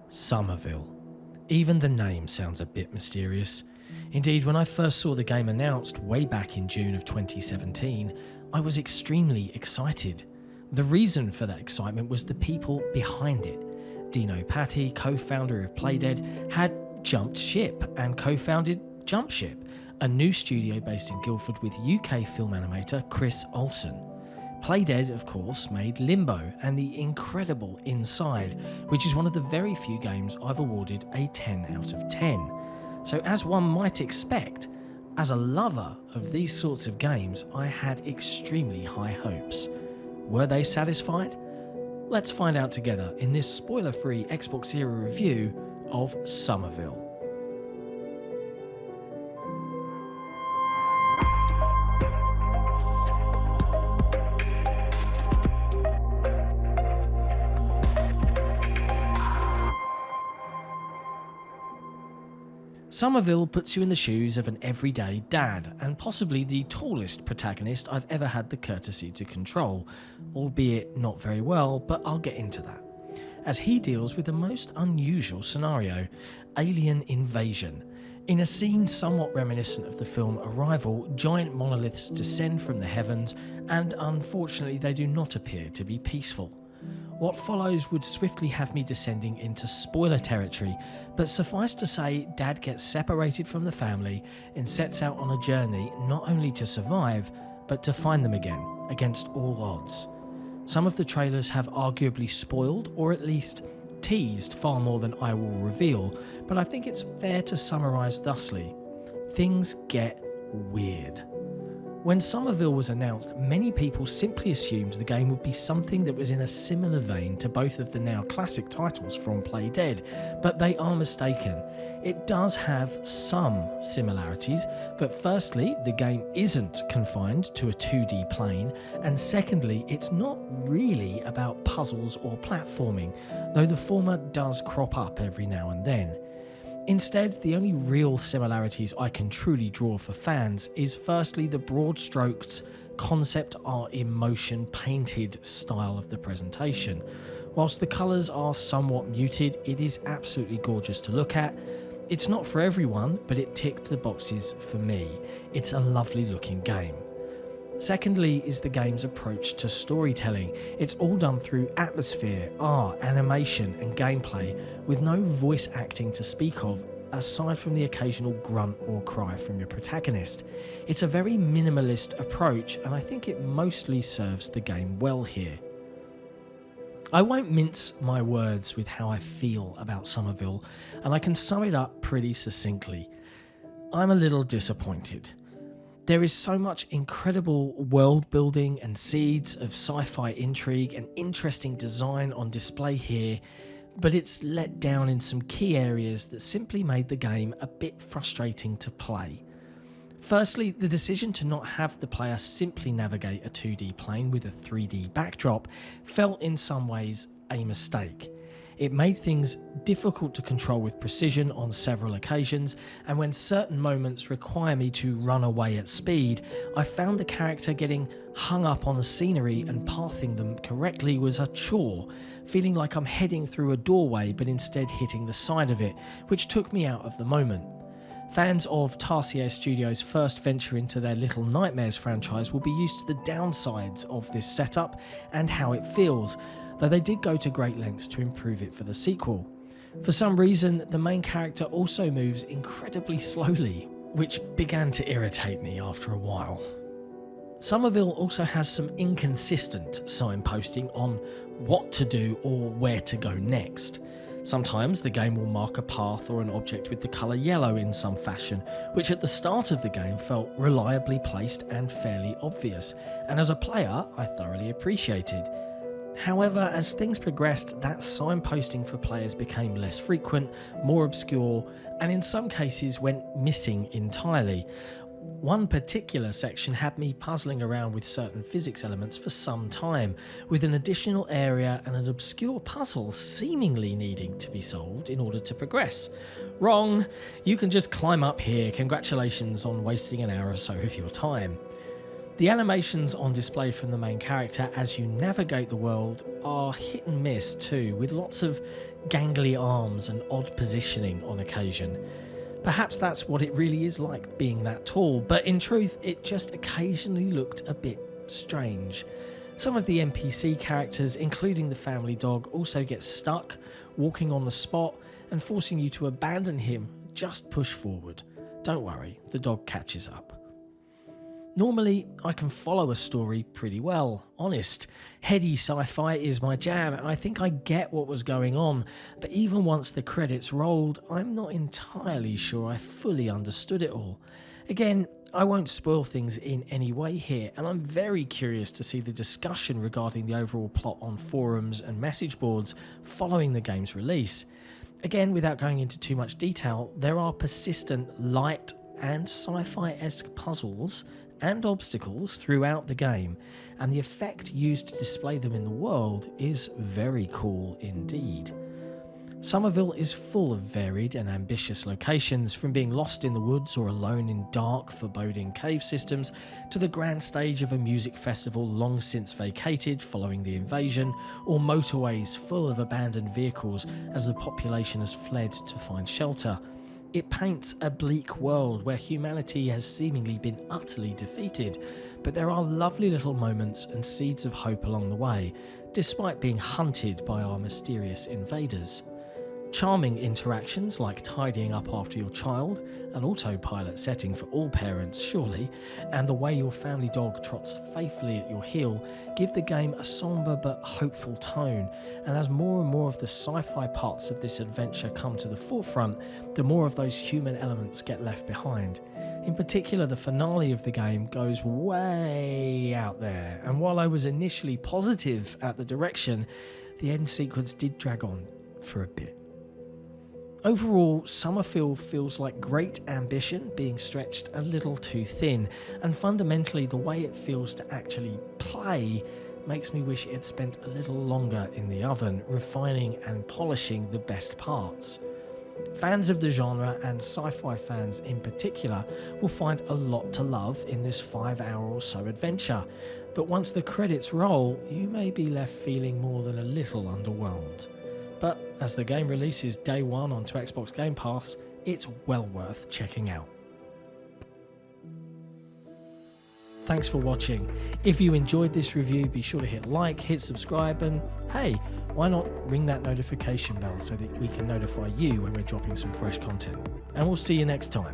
Somerville. Even the name sounds a bit mysterious. Indeed, when I first saw the game announced way back in June of 2017, I was extremely excited. The reason for that excitement was the people behind it. Dino Patti, co-founder of Playdead, had jumped ship and co-founded Jumpship, a new studio based in Guildford with UK film animator Chris Olsen. Playdead, of course, made Limbo and the incredible Inside, which is one of the very few games I've awarded a 10 out of 10. So as one might expect, as a lover of these sorts of games, I had extremely high hopes. Were they satisfied? Let's find out together in this spoiler-free XboxEra review of Somerville. Somerville puts you in the shoes of an everyday dad, and possibly the tallest protagonist I've ever had the courtesy to control, albeit not very well, but I'll get into that. As he deals with the most unusual scenario, alien invasion. In a scene somewhat reminiscent of the film Arrival, giant monoliths descend from the heavens, and unfortunately they do not appear to be peaceful. What follows would swiftly have me descending into spoiler territory, but suffice to say, Dad gets separated from the family and sets out on a journey not only to survive, but to find them again, against all odds. Some of the trailers have arguably spoiled, or at least teased far more than I will reveal, but I think it's fair to summarise thusly. Things get weird. When Somerville was announced, many people simply assumed the game would be something that was in a similar vein to both of the now classic titles from Playdead, but they are mistaken. It does have some similarities, but firstly, the game isn't confined to a 2D plane, and secondly, it's not really about puzzles or platforming, though the former does crop up every now and then. Instead, the only real similarities I can truly draw for fans is firstly the broad strokes, concept art in motion painted style of the presentation. Whilst the colours are somewhat muted, it is absolutely gorgeous to look at. It's not for everyone, but it ticked the boxes for me. It's a lovely looking game. Secondly is the game's approach to storytelling. It's all done through atmosphere, art, animation and gameplay, with no voice acting to speak of, aside from the occasional grunt or cry from your protagonist. It's a very minimalist approach, and I think it mostly serves the game well here. I won't mince my words with how I feel about Somerville, and I can sum it up pretty succinctly. I'm a little disappointed. There is so much incredible world building and seeds of sci-fi intrigue and interesting design on display here, but it's let down in some key areas that simply made the game a bit frustrating to play. Firstly, the decision to not have the player simply navigate a 2D plane with a 3D backdrop felt in some ways a mistake. It made things difficult to control with precision on several occasions, and when certain moments require me to run away at speed, I found the character getting hung up on the scenery and pathing them correctly was a chore, feeling like I'm heading through a doorway but instead hitting the side of it, which took me out of the moment. Fans of Tarsier Studios' first venture into their Little Nightmares franchise will be used to the downsides of this setup and how it feels, though they did go to great lengths to improve it for the sequel. For some reason, the main character also moves incredibly slowly, which began to irritate me after a while. Somerville also has some inconsistent signposting on what to do or where to go next. Sometimes the game will mark a path or an object with the colour yellow in some fashion, which at the start of the game felt reliably placed and fairly obvious, and as a player I thoroughly appreciated. However, as things progressed, that signposting for players became less frequent, more obscure, and in some cases went missing entirely. One particular section had me puzzling around with certain physics elements for some time, with an additional area and an obscure puzzle seemingly needing to be solved in order to progress. Wrong! You can just climb up here, congratulations on wasting an hour or so of your time. The animations on display from the main character as you navigate the world are hit and miss too, with lots of gangly arms and odd positioning on occasion. Perhaps that's what it really is like being that tall, but in truth it just occasionally looked a bit strange. Some of the NPC characters, including the family dog, also get stuck, walking on the spot and forcing you to abandon him. Just push forward. Don't worry, the dog catches up. Normally, I can follow a story pretty well, honest. Heady sci-fi is my jam, and I think I get what was going on, but even once the credits rolled, I'm not entirely sure I fully understood it all. Again, I won't spoil things in any way here, and I'm very curious to see the discussion regarding the overall plot on forums and message boards following the game's release. Again, without going into too much detail, there are persistent light and sci-fi-esque puzzles and obstacles throughout the game, and the effect used to display them in the world is very cool indeed. Somerville is full of varied and ambitious locations, from being lost in the woods or alone in dark, foreboding cave systems, to the grand stage of a music festival long since vacated following the invasion, or motorways full of abandoned vehicles as the population has fled to find shelter. It paints a bleak world where humanity has seemingly been utterly defeated, but there are lovely little moments and seeds of hope along the way, despite being hunted by our mysterious invaders. Charming interactions like tidying up after your child, an autopilot setting for all parents surely, and the way your family dog trots faithfully at your heel give the game a sombre but hopeful tone, and as more and more of the sci-fi parts of this adventure come to the forefront, the more of those human elements get left behind. In particular, the finale of the game goes way out there, and while I was initially positive at the direction, the end sequence did drag on for a bit. Overall, Somerville feels like great ambition being stretched a little too thin, and fundamentally the way it feels to actually play makes me wish it had spent a little longer in the oven, refining and polishing the best parts. Fans of the genre, and sci-fi fans in particular, will find a lot to love in this 5-hour or so adventure, but once the credits roll, you may be left feeling more than a little underwhelmed. But as the game releases day one onto Xbox Game Pass, it's well worth checking out. Thanks for watching. If you enjoyed this review, be sure to hit like, hit subscribe, and hey, why not ring that notification bell so that we can notify you when we're dropping some fresh content. And we'll see you next time.